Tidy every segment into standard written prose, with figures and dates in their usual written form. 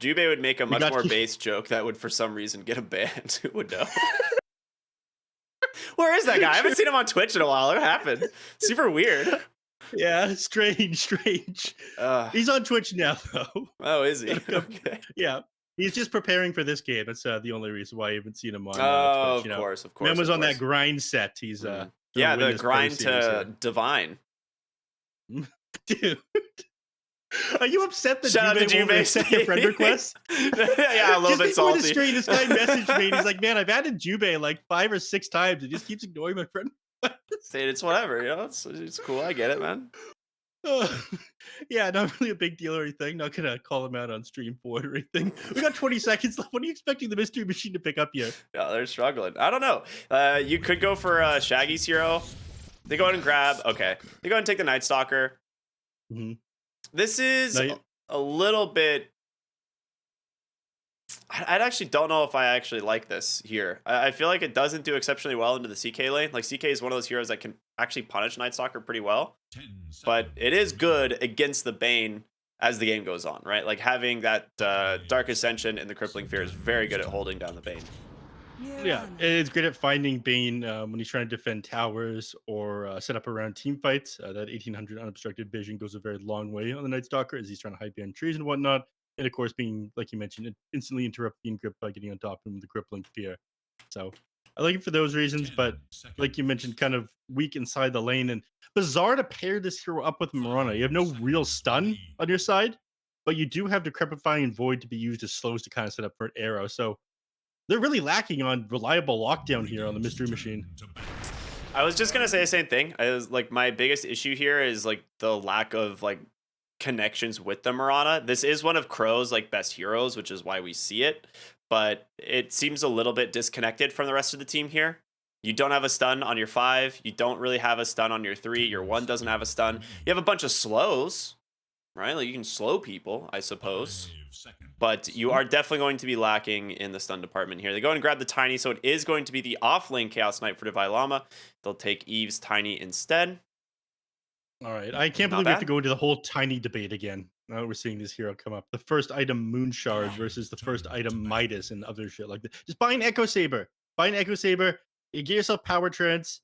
Jubei would make a We much got more base joke that would, for some reason, get him banned. Who would know? Where is that guy? I haven't seen him on Twitch in a while. What happened? Super weird. Yeah, strange. Uh, He's on Twitch now, though. oh, is he? Gotta come- Okay. Yeah, he's just preparing for this game. That's the only reason why I haven't seen him on Oh, Twitch. of course, of Man course, was of on that course. grind set. He's Mm. trying Yeah, to win the this Pro grind Series to here. divine. Dude. Are you upset that Shout out to Jubei won't Jubei. accept your friend request? Yeah, a little Just bit before the salty. stream, this guy messaged me and he's like, "Man, I've added Jubei like 5 or 6 times. He just keeps ignoring my friend request." Dude, it's whatever, you know. It's cool. I get it, man. Uh, yeah, not really a big deal or anything. Not gonna call him out on stream for it or anything. We got 20 seconds left. What are you expecting the mystery machine to pick up here? Yeah, they're struggling. I don't know. You could go for Shaggy's hero. They go ahead and grab. Okay, they go ahead and take the Night Stalker. Mhm. This is No, a little bit. I actually don't know if I actually like this here. I feel like it doesn't do exceptionally well into the CK lane. Like CK is one of those heroes that can actually punish Night Stalker pretty well, but it is good against the Bane as the game goes on, right? Like having that Dark Ascension and the Crippling Fear is very good at holding down the Bane. Yeah, it's great at finding Bane when he's trying to defend towers or set up around team fights. That 1800 unobstructed vision goes a very long way on the Night Stalker as he's trying to hide behind trees and whatnot. And of course, being, like you mentioned, instantly interrupting grip by getting on top of him with the crippling fear. So I like it for those reasons, but like you mentioned, kind of weak inside the lane. And bizarre to pair this hero up with Mirana. You have no real stun on your side, but you do have Decrepifying Void to be used as slows to kind of set up for an arrow. So they're really lacking on reliable lockdown here on the Mystery Machine. I was just gonna say the same thing. I was like, my biggest issue here is like the lack of like connections with the Mirana. This is one of Crow's like best heroes, which is why we see it, but it seems a little bit disconnected from the rest of the team here. You don't have a stun on your 5. You don't really have a stun on your 3. Your 1 doesn't have a stun. You have a bunch of slows, right? Like you can slow people, I suppose. But you are definitely going to be lacking in the stun department here. They go and grab the Tiny, so it is going to be the off-lane Chaos Knight for Divine Llama. They'll take Eve's Tiny instead. All right. I can't believe we have to go into the whole Tiny debate again. Now that we're seeing this hero come up. The first item Moonshard versus the first item Midas and other shit like that. Just buy an Echo Saber. Buy an Echo Saber. You get yourself Power Trance.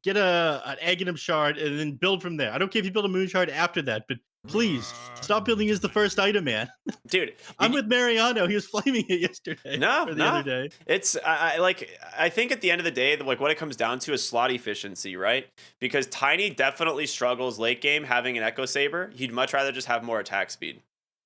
Get an Aghanim Shard and then build from there. I don't care if you build a Moonshard after that, but please stop building as the first item, man. Dude, I'm with Mariano. He was flaming it yesterday. No, or the other day. It's I think at the end of the day, like what it comes down to is slot efficiency, right? Because Tiny definitely struggles late game having an Echo Saber. He'd much rather just have more attack speed,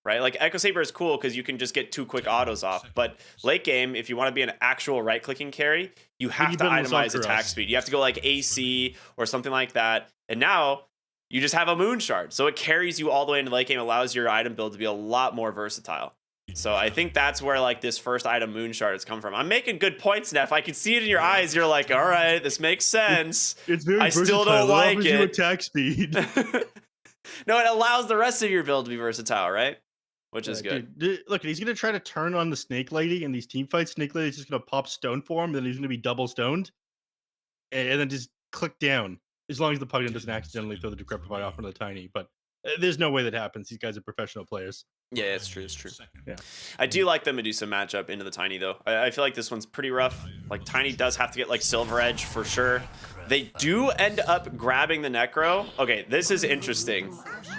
right? Like Echo Saber is cool because you can just get 2 quick autos off. But late game, if you want to be an actual right clicking carry, you have to itemize attack speed. You have to go like AC or something like that. And now you just have a Moon Shard, so it carries you all the way into late game, allows your item build to be a lot more versatile. So I think that's where like this first item Moon Shard has come from. I'm making good points, Neff. I can see it in your eyes. You're like, all right, this makes sense. It's very I still don't like it. You attack speed. No, it allows the rest of your build to be versatile, right? Which is good. Dude, look, he's gonna try to turn on the Snake Lady in these team fights. Snake Lady's just gonna pop stone for him, then he's gonna be double stoned, and then just click down. As long as the Pugnan doesn't accidentally throw the Decrepify off into the Tiny, but there's no way that happens. These guys are professional players. Yeah, it's true. It's true. Yeah, I do like the Medusa matchup into the Tiny though. I feel like this one's pretty rough. Like Tiny does have to get like Silver Edge for sure. They do end up grabbing the Necro. Okay, this is interesting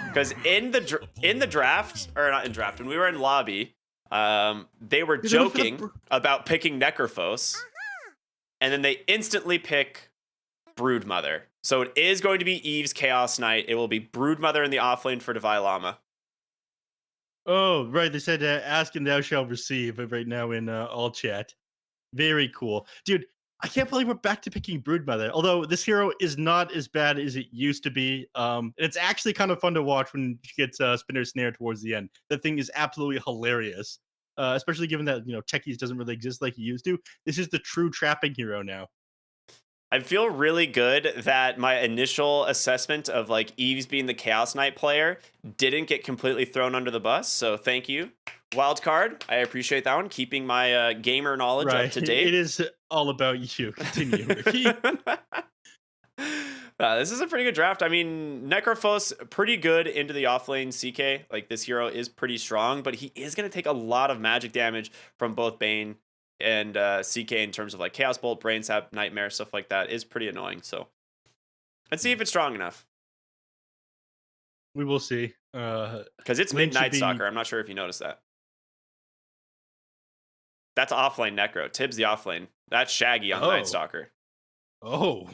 because in the draft, or not in draft, when we were in lobby, they were joking about picking Necrophos, and then they instantly pick Broodmother. So it is going to be Eve's Chaos Knight. It will be Broodmother in the offlane for Divine Llama. Oh, right. They said ask and thou shalt receive right now in all chat. Very cool. Dude, I can't believe we're back to picking Broodmother. Although this hero is not as bad as it used to be. It's actually kind of fun to watch when she gets Spinner Snare towards the end. That thing is absolutely hilarious. Especially given that, Techies doesn't really exist like he used to. This is the true trapping hero now. I feel really good that my initial assessment of like Eves being the Chaos Knight player didn't get completely thrown under the bus. So thank you, Wildcard. I appreciate that one, keeping my gamer knowledge up to date. It is all about you. Continue, Ricky. This is a pretty good draft. I mean, Necrophos, pretty good into the offlane CK. Like, this hero is pretty strong, but he is going to take a lot of magic damage from both Bane and CK in terms of like Chaos Bolt, Brain Sap, Nightmare, stuff like that. Is pretty annoying. So let's see if it's strong enough. We will see. Because it's Lane mid should Night be- Stalker. I'm not sure if you noticed that. That's offlane Necro. Tibbs the offlane. That's Shaggy on the Night Oh. Stalker. Oh.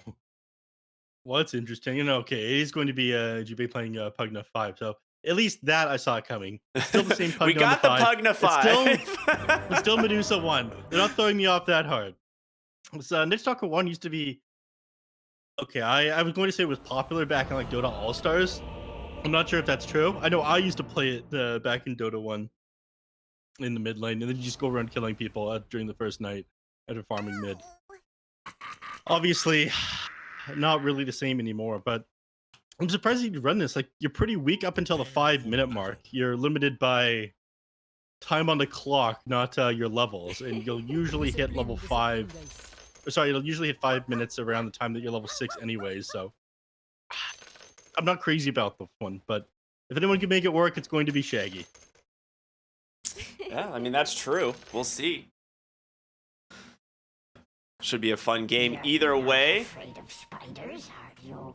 Well, that's interesting. And okay, it is going to be Jubei playing Pugna 5. So at least that I saw coming. It's still the same Pugna We got the on the 5. Pugna 5. It's still Medusa 1. They're not throwing me off that hard. So Night Stalker 1 used to be okay. I was going to say it was popular back in like Dota All Stars. I'm not sure if that's true. I know I used to play it back in Dota 1 in the mid lane, and then you just go around killing people during the first night after farming mid. Obviously, not really the same anymore, but I'm surprised you run this. Like, you're pretty weak up until the 5-minute mark. You're limited by time on the clock, not your levels, and you'll usually hit level 5. Sorry, you'll usually hit 5 minutes around the time that you're level 6 anyways, so I'm not crazy about the one, but if anyone can make it work, it's going to be Shaggy. Yeah, I mean, that's true. We'll see. Should be a fun game either way. Afraid of spiders, are you?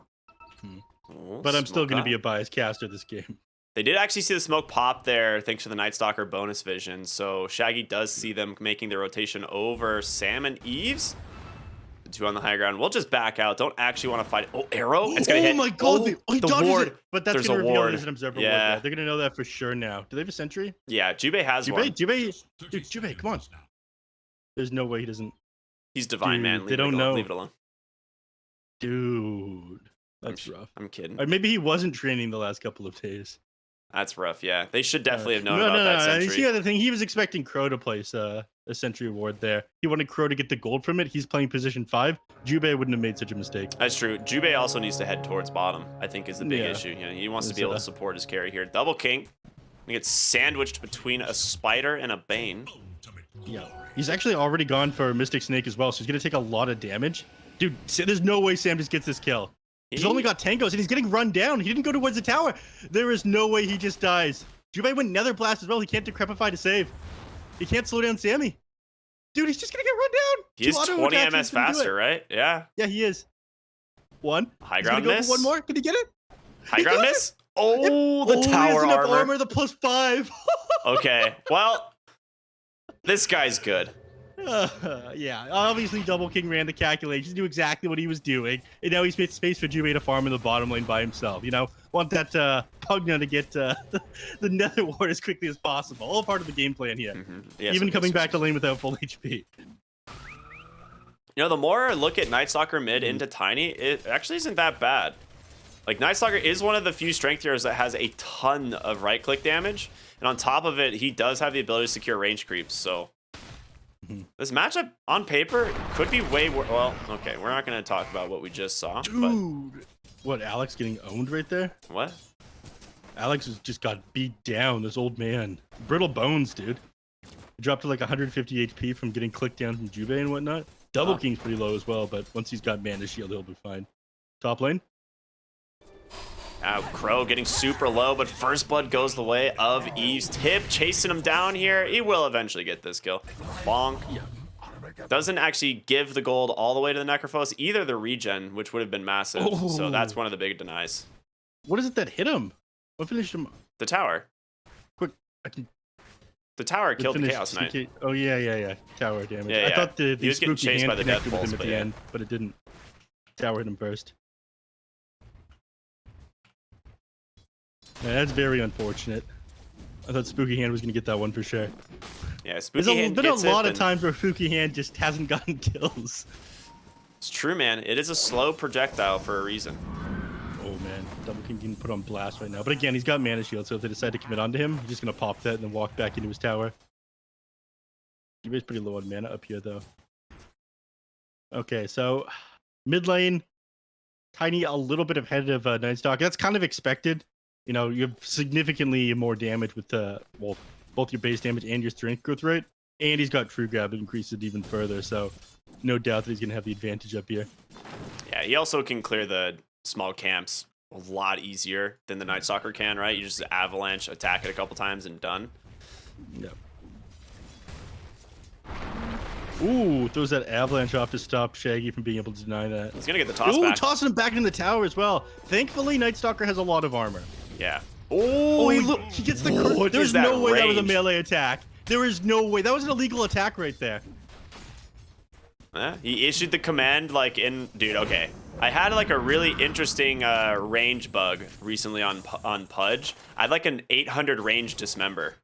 Oh, But I'm still smoke going to up. be a biased caster this game. They did actually see the smoke pop there thanks to the Night Stalker bonus vision. So Shaggy does see them making their rotation over Sam and Eves. The two on the high ground. We'll just back out. Don't actually want to fight. Oh, arrow. It's going to hit. Oh my god, he the dodges ward. it. But that's There's going a to reveal ward. there's an observer Yeah. ward there. They're going to know that for sure now. Do they have a sentry? Yeah, Jubei has one. Jubei, dude, Jubei, come on. There's no way he doesn't. He's divine, Dude, man. they Leave, don't it alone. know. Leave it alone. Dude, that's rough. I'm kidding. Or maybe he wasn't training the last couple of days. That's rough, yeah. They should definitely have known No, about that You sentry. see the other thing? He was expecting Crow to place a sentry ward there. He wanted Crow to get the gold from it. He's playing position 5. Jubei wouldn't have made such a mistake. That's true. Jubei also needs to head towards bottom, I think, is the big Yeah. issue. You know, he wants to Is be able it to support his carry here. Double king. He gets sandwiched between a spider and a bane. Yeah. He's actually already gone for Mystic Snake as well, so he's going to take a lot of damage. Dude, there's no way Sam just gets this kill. He's only got Tangos, and he's getting run down. He didn't go towards the tower. There is no way he just dies. Jubei went Nether Blast as well. He can't Decrepify to save. He can't slow down Sammy. Dude, he's just going to get run down. He's Two auto 20 attacks, MS he's gonna do it. faster, right? Yeah. Yeah, he is. One. High He's gonna ground go miss. for one more. Can he get it? High He ground got it. miss. Oh, the He tower has enough armor. armor. The +5. Okay, well, this guy's good. Yeah, obviously Double King ran the calculations, knew exactly what he was doing, and now he's made space for Jubei to farm in the bottom lane by himself. You know, want that Pugna to get the Nether Ward as quickly as possible. All part of the game plan here. Yes, Even yes, coming yes, back to yes. lane without full HP. You know, the more I look at Night Stalker mid into Tiny, it actually isn't that bad. Like, Night Stalker is one of the few strength heroes that has a ton of right-click damage, and on top of it, he does have the ability to secure range creeps, so... This matchup, on paper, could be way worse. Well, okay, we're not going to talk about what we just saw, but... Dude, what, Alex getting owned right there? What? Alex just got beat down, this old man. Brittle bones, dude. He dropped to like 150 HP from getting clicked down from Jubei and whatnot. Double Wow. King's pretty low as well, but once he's got Mana Shield, he'll be fine. Top lane? Crow getting super low, but First Blood goes the way of Eve's Tip, chasing him down here. He will eventually get this kill. Bonk. Doesn't actually give the gold all the way to the Necrophos, either the regen, which would have been massive. So that's one of the big denies. What is it that hit him? What finished him? The tower. Quick, I can The tower killed the finish Chaos Knight. CK. Oh yeah. Tower damage. Yeah, I yeah. thought the He was getting spooky chased hand by the death connected with pulse, him at but the yeah. end, but it didn't. Tower hit him first. Yeah, that's very unfortunate. I thought Spooky Hand was going to get that one for sure. Yeah, Spooky There's Hand been a gets it, lot of but times where Spooky Hand just hasn't gotten kills. It's true, man. It is a slow projectile for a reason. Oh man, Double King getting put on blast right now. But again, he's got Mana Shield, so if they decide to commit onto him, he's just going to pop that and then walk back into his tower. He's pretty low on mana up here, though. Okay, so mid lane, Tiny a little bit ahead of Night Stalker. That's kind of expected. You know, you have significantly more damage with well, both your base damage and your strength growth rate. And he's got True Grab that increases it even further, so no doubt that he's going to have the advantage up here. Yeah, he also can clear the small camps a lot easier than the Night Stalker can, right? You just avalanche, attack it a couple times, and done. Yep. Ooh, throws that avalanche off to stop Shaggy from being able to deny that. He's gonna get the toss Ooh, back. tossing him back in the tower as well. Thankfully, Night Stalker has a lot of armor. Yeah. Oh, he gets the. What There's is that no way that was a range? melee attack. There is no way. That was an illegal attack right there. He issued the command like in, dude. Okay, I had like a really interesting range bug recently on Pudge. I had like an 800 range dismember.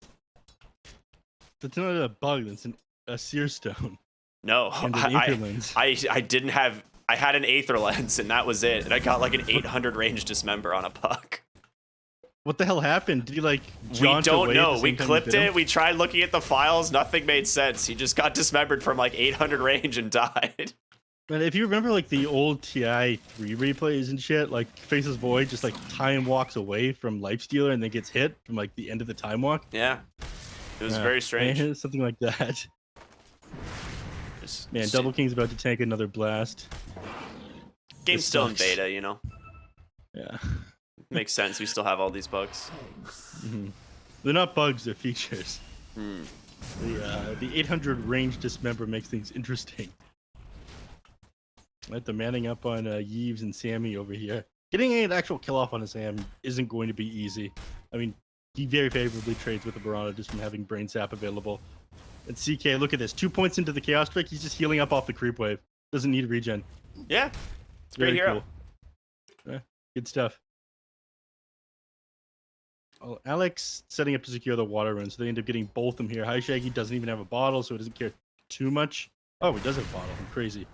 That's not a bug. That's a seer stone. No, And an Aether lens. I didn't have. I had an Aether lens and that was it. And I got like an 800 range dismember on a puck. What the hell happened? Did he like We jaunt don't away at know. the We same time you clipped bit him? it. We tried looking at the files. Nothing made sense. He just got dismembered from like 800 range and died. And if you remember like the old TI 3 replays and shit, like Faces Void just like time walks away from Lifestealer and then gets hit from like the end of the time walk. Yeah, it was Yeah, very strange. Something like that. Just- Man, Double King's about to tank another blast. Game's this still in sucks. beta, you know. Yeah. Makes sense. We still have all these bugs. They're not bugs, they're features. Hmm. The 800 range dismember makes things interesting. Right, the manning up on Yves and Sammy over here. Getting an actual kill off on a Sam isn't going to be easy. I mean, he very favorably trades with the Barana just from having Brain Sap available. And CK, look at this. 2 points into the Chaos Strike, he's just healing up off the creep wave. Doesn't need regen. Yeah, it's a great hero. Cool. Yeah, good stuff. Oh, Alex setting up to secure the water run, so they end up getting both of them here. High Shaggy doesn't even have a bottle, so he doesn't care too much. Oh, he does have a bottle. I'm crazy.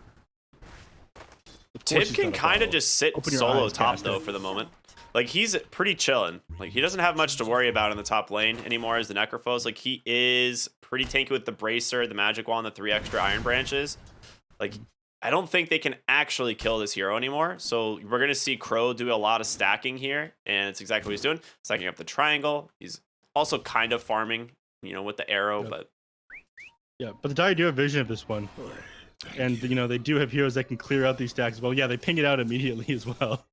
Of course Tib he's can got a kind of bottle. just sit Open your solo eyes, top caster. though for the moment. Like he's pretty chilling. Like he doesn't have much to worry about in the top lane anymore as the Necrophos. Like he is pretty tanky with the Bracer, the Magic Wand, the 3 extra Iron Branches. Like I don't think they can actually kill this hero anymore. So we're gonna see Crow do a lot of stacking here, and it's exactly what he's doing. Stacking up the triangle. He's also kind of farming, you know, with the arrow, Yep. but Yeah, but the Dire do have vision of this one. And, you know, they do have heroes that can clear out these stacks as well. Yeah, they ping it out immediately as well.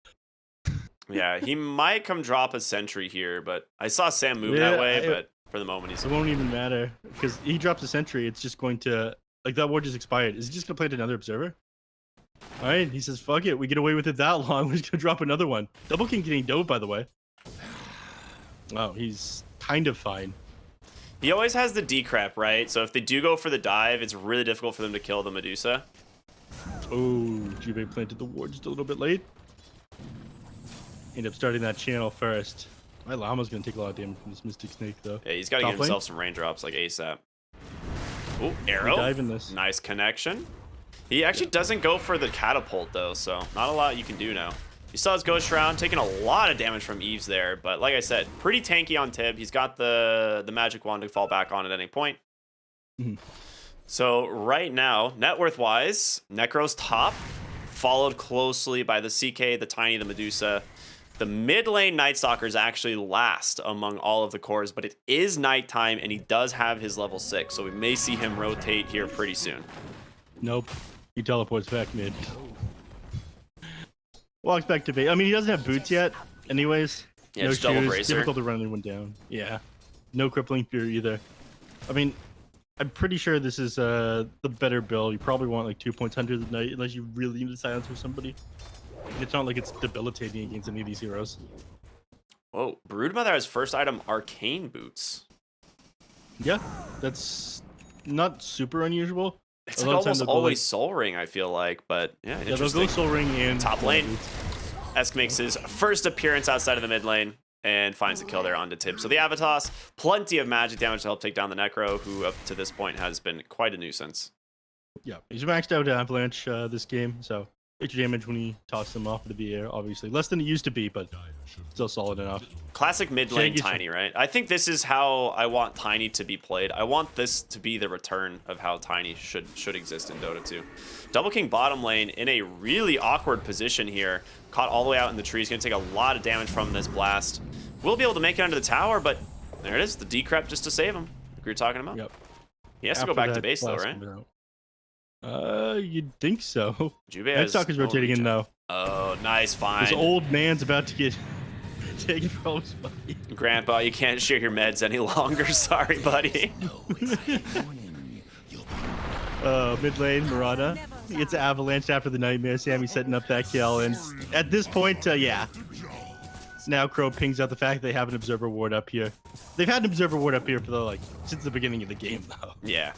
yeah, he might come drop a sentry here, but I saw Sam move Yeah, that way, but for the moment he's It won't even matter because he drops a sentry. It's just going to, like, that ward just expired. Is he just going to plant another observer? All right, he says, fuck it. We get away with it that long. We're just going to drop another one. Double King getting dove, by the way. Oh, he's kind of fine. He always has the decrep, right? So if they do go for the dive, it's really difficult for them to kill the Medusa. Oh, Juve planted the ward just a little bit late. End up starting that channel first. My Llama's going to take a lot of damage from this Mystic Snake, though. Yeah, he's got to Top get lane? himself some raindrops like ASAP. Oh, We arrow. dive in this. Nice connection. He actually doesn't go for the catapult, though, so not a lot you can do now. He still has Ghost Shroud, taking a lot of damage from Eves there, but like I said, pretty tanky on Tib. He's got the Magic Wand to fall back on at any point. Mhm. So right now, net worth-wise, Necro's top, followed closely by the CK, the Tiny, the Medusa. The mid lane Night Stalker is actually last among all of the cores, but it is nighttime, and he does have his level 6, so we may see him rotate here pretty soon. Nope. He teleports back mid. Walks back to base. I mean, he doesn't have boots yet, anyways. Yeah, no just double shoes. bracer. Difficult to run anyone down. Yeah. No crippling fear either. I mean, I'm pretty sure this is the better build. You probably want like 2 points under the night, unless you really need to silence for somebody. It's not like it's debilitating against any of these heroes. Whoa, Broodmother has first item Arcane Boots. Yeah, that's not super unusual. It's A like lot of times almost they'll go, always like- Soul Ring, I feel like, but yeah, Yeah, they'll interesting. go Soul Ring in Top lane. Esk makes his first appearance outside of the mid lane and finds the kill there onto Tib. So the Avatos, plenty of magic damage to help take down the Necro, who up to this point has been quite a nuisance. Yeah, he's maxed out Avalanche this game, so extra damage when he tosses him off into the air, obviously. Less than it used to be, but still solid enough. Classic mid lane Shaggy's- Tiny, right? I think this is how I want Tiny to be played. I want this to be the return of how Tiny should exist in Dota 2. Double King bottom lane in a really awkward position here. Caught all the way out in the trees. Going to take a lot of damage from this blast. Will be able to make it under the tower, but there it is. The decrep just to save him. Like we were talking about. Yep. He has to go back to that base though, blast right? comes out. You'd think so. Jube Night has Stalker's no rotating in regen. though. Oh, nice find. This old man's about to get taken from his body. Grandpa, you can't share your meds any longer. Sorry, buddy. Mid lane, Murata. He gets avalanched after the nightmare. Sammy setting up that kill, and at this point, yeah. Now Crow pings out the fact they have an observer ward up here. They've had an observer ward up here for since the beginning of the game, though. Yeah.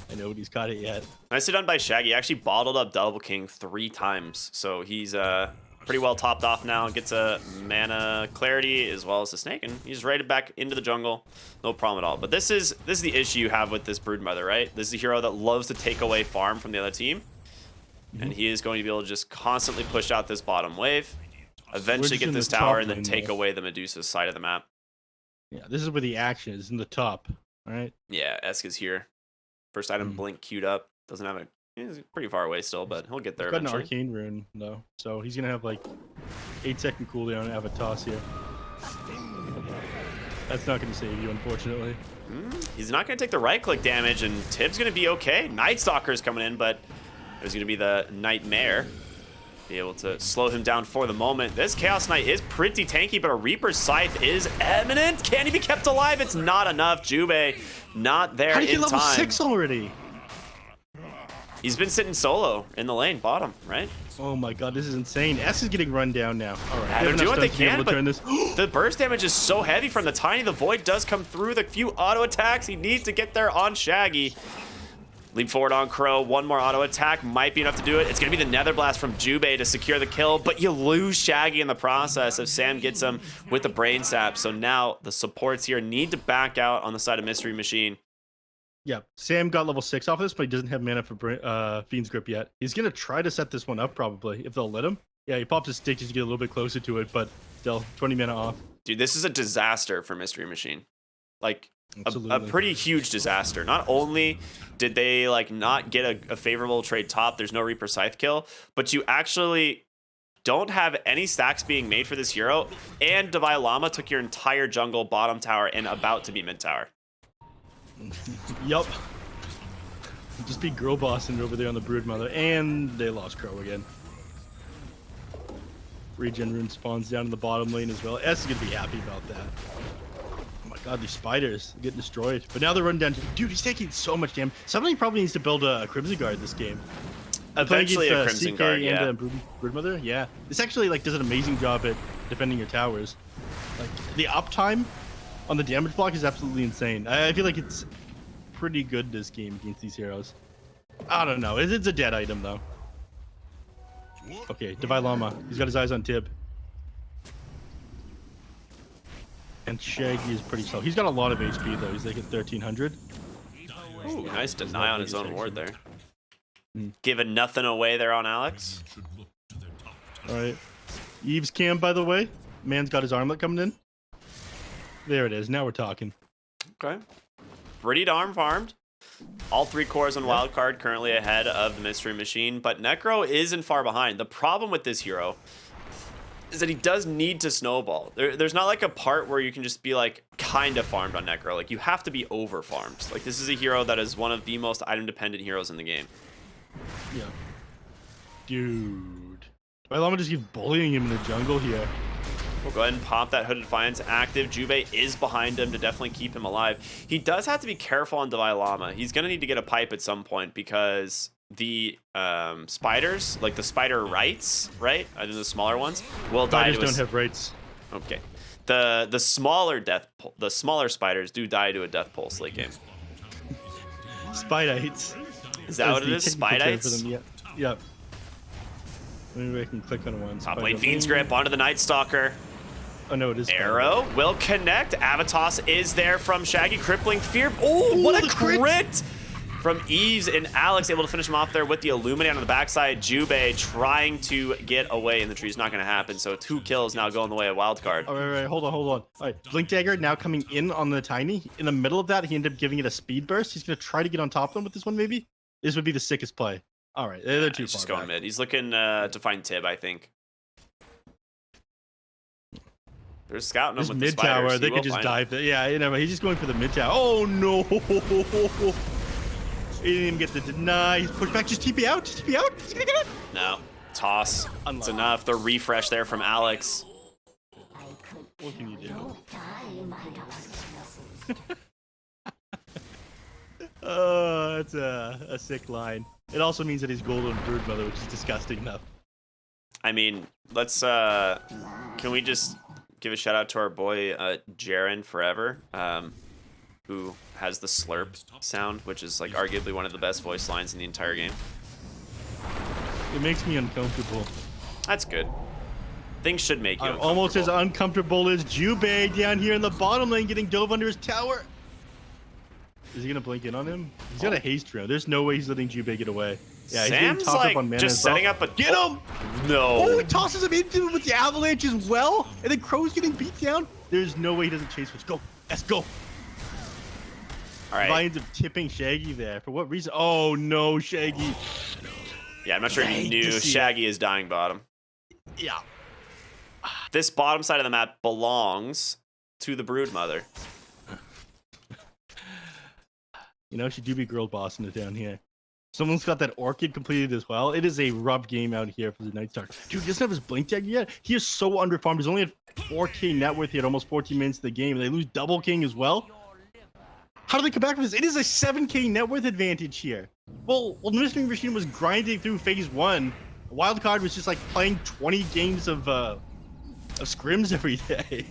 And nobody's caught it yet. Nicely done by Shaggy. He actually bottled up Double King 3 times, so he's pretty well topped off now. Gets a mana clarity as well as a snake, and he's raided back into the jungle. No problem at all. But this is the issue you have with this Broodmother, right? This is a hero that loves to take away farm from the other team, and he is going to be able to just constantly push out this bottom wave, eventually get this tower, and then take away the Medusa's side of the map. Yeah, this is where the action is, in the top. All right. Yeah, Esk is here. First item blink queued up. Doesn't have a. He's pretty far away still, but he'll get there He's got eventually. an arcane rune though, so he's gonna have like 8-second cooldown and have a toss here. That's not gonna save you, unfortunately. He's not going to take the right click damage, and Tib's going to be okay. Night Stalker's coming in, but there's going to be the Nightmare. Be able to slow him down for the moment. This Chaos Knight is pretty tanky, but a Reaper's Scythe is imminent. Can he be kept alive? It's not enough. Jube not there How did he in get level time. 6 already? He's been sitting solo in the lane, bottom, right? Oh my god, this is insane. S is getting run down now. All right, They're doing what they can, but turn this. the burst damage is so heavy from the Tiny. The Void does come through. The few auto attacks, he needs to get there on Shaggy. Leap forward on Crow. One more auto attack might be enough to do it. It's going to be the Nether Blast from Jube to secure the kill, but you lose Shaggy in the process if Sam gets him with the Brain Sap. So now the supports here need to back out on the side of Mystery Machine. Yeah, Sam got level 6 off of this, but he doesn't have mana for Fiend's Grip yet. He's going to try to set this one up, probably, if they'll let him. Yeah, he pops his stick just to get a little bit closer to it, but still, 20 mana off. Dude, this is a disaster for Mystery Machine. Like, a Absolutely. pretty huge disaster. Not only did they, like, not get a favorable trade top, there's no Reaper Scythe kill, but you actually don't have any stacks being made for this hero, and Divine Llama took your entire jungle, bottom tower, and about to be mid tower. Yup. Just be girl bossing over there on the Broodmother, and they lost Crow again. Regen rune spawns down in the bottom lane as well. S is gonna be happy about that. Oh my god, these spiders get destroyed. But now they're running down. Dude, he's taking so much damage. Somebody probably needs to build a Crimson Guard this game. Eventually a Against, Crimson CK Guard, yeah. and Broodmother, yeah. This actually like does an amazing job at defending your towers. Like the uptime on the damage block is absolutely insane. I feel like it's pretty good this game against these heroes. I don't know. It's a dead item though. Okay, Divine Llama. He's got his eyes on Tib. And Shaggy is pretty slow. He's got a lot of HP though. He's like at 1300. Ooh, nice deny on his own ward there. Hmm. Giving nothing away there on Alex. All right. Eve's cam, by the way. Man's got his armlet coming in. There it is. Now we're talking. Okay. Pretty darn farmed. All 3 cores on Wildcard currently ahead of the Mystery Machine, but Necro isn't far behind. The problem with this hero is that he does need to snowball. There's not like a part where you can just be like kind of farmed on Necro. Like you have to be over farmed. Like this is a hero that is one of the most item dependent heroes in the game. Yeah. Dude. Why Llama just keep bullying him in the jungle here? We'll go ahead and pop that Hooded Defiance active. Jube is behind him to definitely keep him alive. He does have to be careful on Divine Llama. He's going to need to get a pipe at some point because the spiders, like the spider rights, right? I think the smaller ones, will die to Spiders don't have rights. Okay. The smaller spiders do die to a death pulse late game. Spidites. Is that what it is? Spidites? Yeah. Yep. Maybe I can click on one. Top lane Fiend's Grip onto the Night Stalker. Oh no, it is. Arrow will connect. Avatos is there from Shaggy. Crippling Fear. Oh, what a the crit! crit from Eves, and Alex able to finish him off there with the Illuminate on the backside. Jube trying to get away in the tree is not going to happen. So 2 kills now going the way of Wildcard. All right, hold on. All right, Blink Dagger now coming in on the Tiny. In the middle of that, he ended up giving it a speed burst. He's going to try to get on top of them with this one, maybe. This would be the sickest play. All right, they're too He's far just going back. mid. He's looking to find Tib, I think. They're scouting him This with the mid spiders. tower, they could just dive there. Yeah, you know, he's just going for the mid tower. Oh no! He didn't even get the deny. He's pushed back. Just TP out. Just TP out. He's gonna get it. No. Toss. Unlucky. It's enough. The refresh there from Alex. What can you do? Oh, that's a sick line. It also means that he's golden broodmother, which is disgusting though. I mean, let's can we just give a shout out to our boy Jaren Forever, who has the slurp sound, which is like arguably one of the best voice lines in the entire game. It makes me uncomfortable. That's good. Things should make you uncomfortable. Almost as uncomfortable as Jubei down here in the bottom lane getting dove under his tower. Is he gonna blink in on him? He's got a haste round. There's no way he's letting Jubei get away. Yeah, Sam's he's like up on mana just setting up a... Get him! No. Oh, he tosses him into him with the avalanche as well. And then Crow's getting beat down. There's no way he doesn't chase switch. Go. Let's go. All right. Vines of tipping Shaggy there. For what reason? Oh, no, Shaggy. Yeah, I'm not sure he knew Shaggy is dying bottom. Yeah. This bottom side of the map belongs to the Broodmother. You know, she do be girl bossing it down here. Someone's got that Orchid completed as well. It is a rough game out here for the Nightstalker. Dude, he doesn't have his blink tag yet. He is so underfarmed. He's only at 4K net worth. He had almost 14 minutes of the game. They lose double king as well. How do they come back from this? It is a 7K net worth advantage here. Well, the Mystery Machine was grinding through phase 1. Wildcard was just like playing 20 games of scrims every day.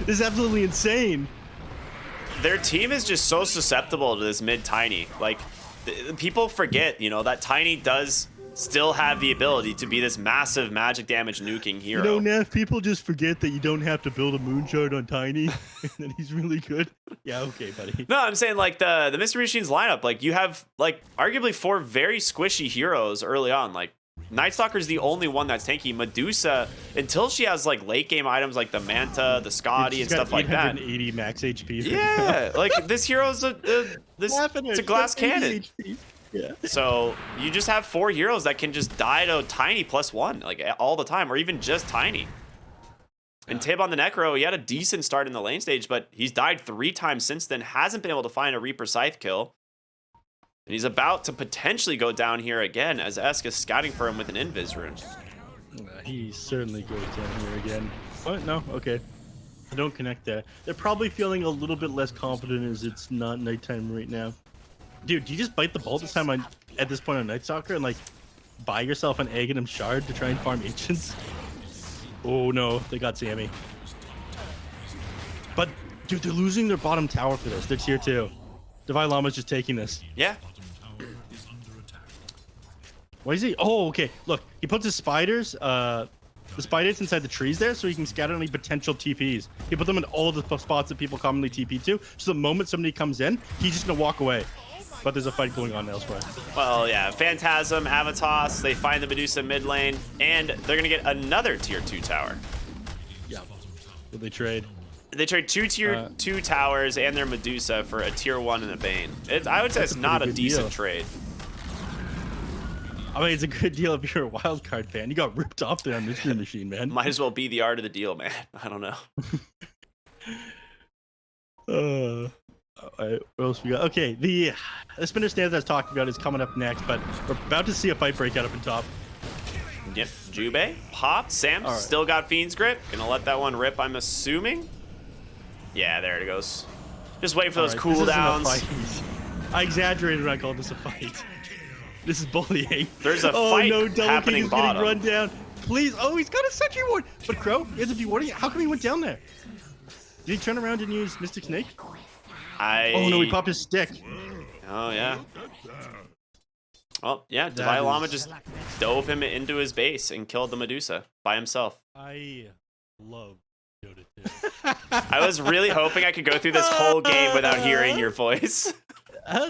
This is absolutely insane. Their team is just so susceptible to this mid Tiny. Like, people forget, you know, that Tiny does still have the ability to be this massive magic damage nuking hero. You know, neph, people just forget that you don't have to build a moonshard on Tiny, and that he's really good. Yeah, okay, buddy. No, I'm saying, like, the Mystery Machines lineup, like, you have, like, arguably 4 very squishy heroes early on. Like, Nightstalker's the only one that's tanky. Medusa, until she has, like, late game items like the Manta, the Scotty, and stuff like that. 880 max HP. Yeah, like, this hero's it's a glass cannon. Yeah. So you just have 4 heroes that can just die to Tiny +1, like, all the time, or even just Tiny. And Tib on the Necro, he had a decent start in the lane stage, but he's died 3 times since then, hasn't been able to find a Reaper Scythe kill. And he's about to potentially go down here again as Esk is scouting for him with an Invis rune. He certainly goes down here again. Oh, no, okay. I don't connect there. They're probably feeling a little bit less confident as it's not nighttime right now. Dude, do you just bite the bullet this time at this point on Nightstalker and like buy yourself an Aghanim shard to try and farm ancients? Oh no, they got Sammy. But dude, they're losing their bottom tower for this. They're tier 2. Divine Llama's just taking this. Yeah. Why is he? Oh, okay. Look, he puts his spiders, the spiders inside the trees there so he can scatter any potential TPs. He put them in all the spots that people commonly TP to. So the moment somebody comes in, he's just gonna walk away. But there's a fight going on elsewhere. Well, yeah. Phantasm, Avatos, they find the Medusa mid lane, and they're gonna get another tier 2 tower. Yeah. Will they trade? They trade 2 tier 2 towers and their Medusa for a tier 1 and a Bane. I would say it's not a decent trade. I mean, it's a good deal if you're a Wildcard fan. You got ripped off there on Mystery Machine, man. Might as well be the art of the deal, man. I don't know. What else we got? Okay, the spinner stance I was talking about is coming up next, but we're about to see a fight break out up in top. Yep, Jubei popped. Sam still got Fiend's Grip. Gonna let that one rip, I'm assuming. Yeah, there it goes. Just wait for those cooldowns. I exaggerated when I called this a fight. This is bullying. There's a fight no, Double happening King is bottom. Getting run down. Please. Oh, he's got a sentry ward. But Crow, he has a dewarding. How come he went down there? Did he turn around and use Mystic Snake? Oh no, he popped his stick. Oh yeah. Well, yeah, Divine Llama just dove him into his base and killed the Medusa by himself. I love Dota 2. I was really hoping I could go through this whole game without hearing your voice.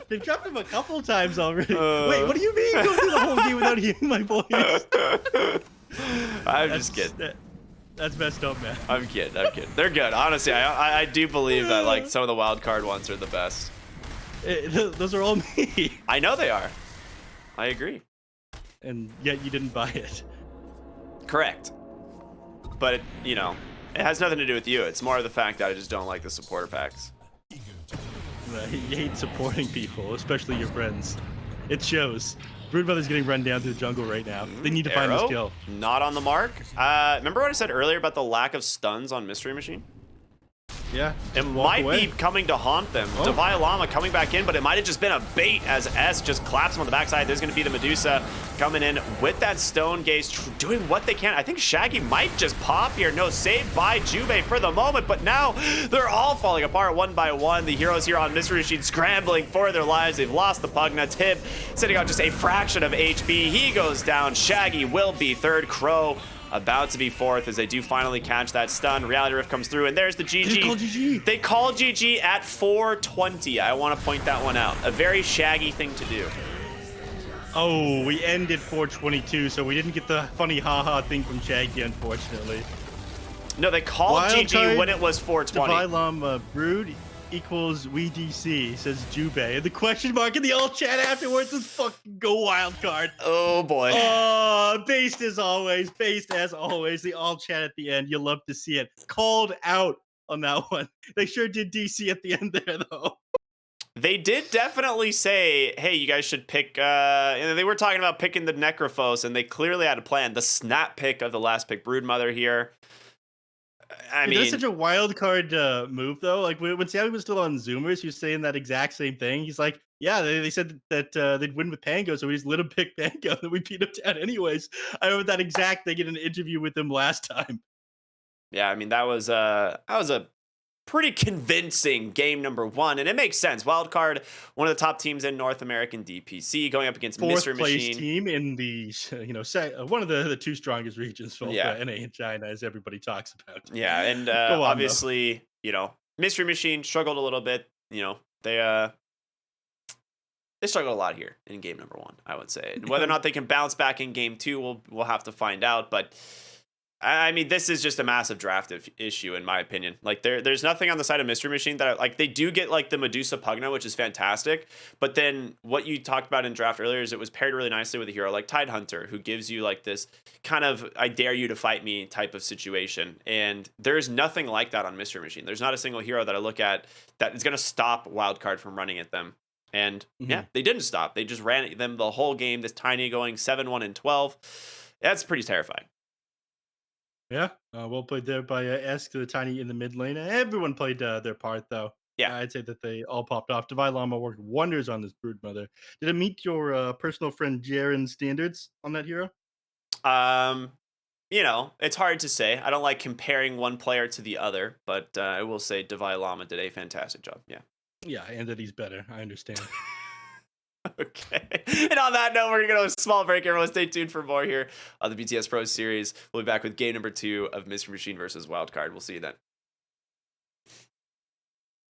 They've dropped him a couple times already. Wait, what do you mean go through the whole game without hearing my voice? I'm just kidding. That's messed up, man. I'm kidding. They're good. Honestly, I do believe that like some of the wildcard ones are the best. Those are all me. I know they are. I agree. And yet you didn't buy it. Correct. But, you know, it has nothing to do with you. It's more of the fact that I just don't like the supporter packs. You hate supporting people, especially your friends. It shows. Broodmother's getting run down through the jungle right now. They need to find this Arrow, kill. not on the mark. Remember what I said earlier about the lack of stuns on Mystery Machine? Yeah. It might be coming to haunt them. Oh. Divine Llama coming back in, but it might have just been a bait as S just claps him on the backside. There's going to be the Medusa coming in with that Stone Gaze, doing what they can. I think Shaggy might just pop here. No, saved by Jubei for the moment, but now they're all falling apart one by one. The heroes here on Mystery Machine scrambling for their lives. They've lost the Pugna. Tib sitting out just a fraction of HP. He goes down. Shaggy will be third. Crow about to be fourth as they do finally catch that stun. Reality Rift comes through, and there's the GG. They call GG. They call GG at 420. I want to point that one out. A very Shaggy thing to do. Oh, we ended 422, so we didn't get the funny haha thing from Shaggy, unfortunately. No, they called GG when it was 420. Divine Llama Brood equals we DC, says Jubei. And the question mark in the alt chat afterwards is fucking go Wildcard. Oh boy. Oh, based as always. The alt chat at the end. You'll love to see it. Called out on that one. They sure did DC at the end there, though. They did definitely say, hey, you guys should pick, and they were talking about picking the Necrophos, and they clearly had a plan. The snap pick of the last pick, Broodmother here. I mean, that's such a wild card move, though. Like when Sammy was still on Zoomers, he was saying that exact same thing. He's like, "Yeah, they said that they'd win with Pango, so we just let him pick Pango, and we beat him down anyways." I remember that exact thing in an interview with him last time. Yeah, I mean that was a pretty convincing game number one, and it makes sense. Wildcard, one of the top teams in North American DPC, going up against Mystery Fourth place Machine team in the one of the two strongest regions for Yeah. NA and China, as everybody talks about. Yeah, and on, obviously, Mystery Machine struggled a little bit. They struggled a lot here in game number one, I would say. And whether or not they can bounce back in game two, we'll have to find out. But I mean, this is just a massive draft issue, in my opinion. Like, there's nothing on the side of Mystery Machine that, like, they do get, like, the Medusa Pugna, which is fantastic. But then what you talked about in draft earlier is it was paired really nicely with a hero like Tidehunter, who gives you, like, this kind of, I dare you to fight me type of situation. And there's nothing like that on Mystery Machine. There's not a single hero that I look at that is going to stop Wildcard from running at them. And, yeah, they didn't stop. They just ran at them the whole game. This Tiny going 7-1-12. That's pretty terrifying. Yeah, well played there by Esk, the Tiny in the mid lane. Everyone played their part, though. Yeah. I'd say that they all popped off. Divine Llama worked wonders on this Broodmother. Did it meet your personal friend Jaren's standards on that hero? It's hard to say. I don't like comparing one player to the other, but I will say Divine Llama did a fantastic job. Yeah. Yeah, and that he's better. I understand. Okay. And on that note, we're going to go to a small break. Everyone stay tuned for more here on the BTS Pro Series. We'll be back with game number 2 of Mystery Machine versus Wildcard. We'll see you then.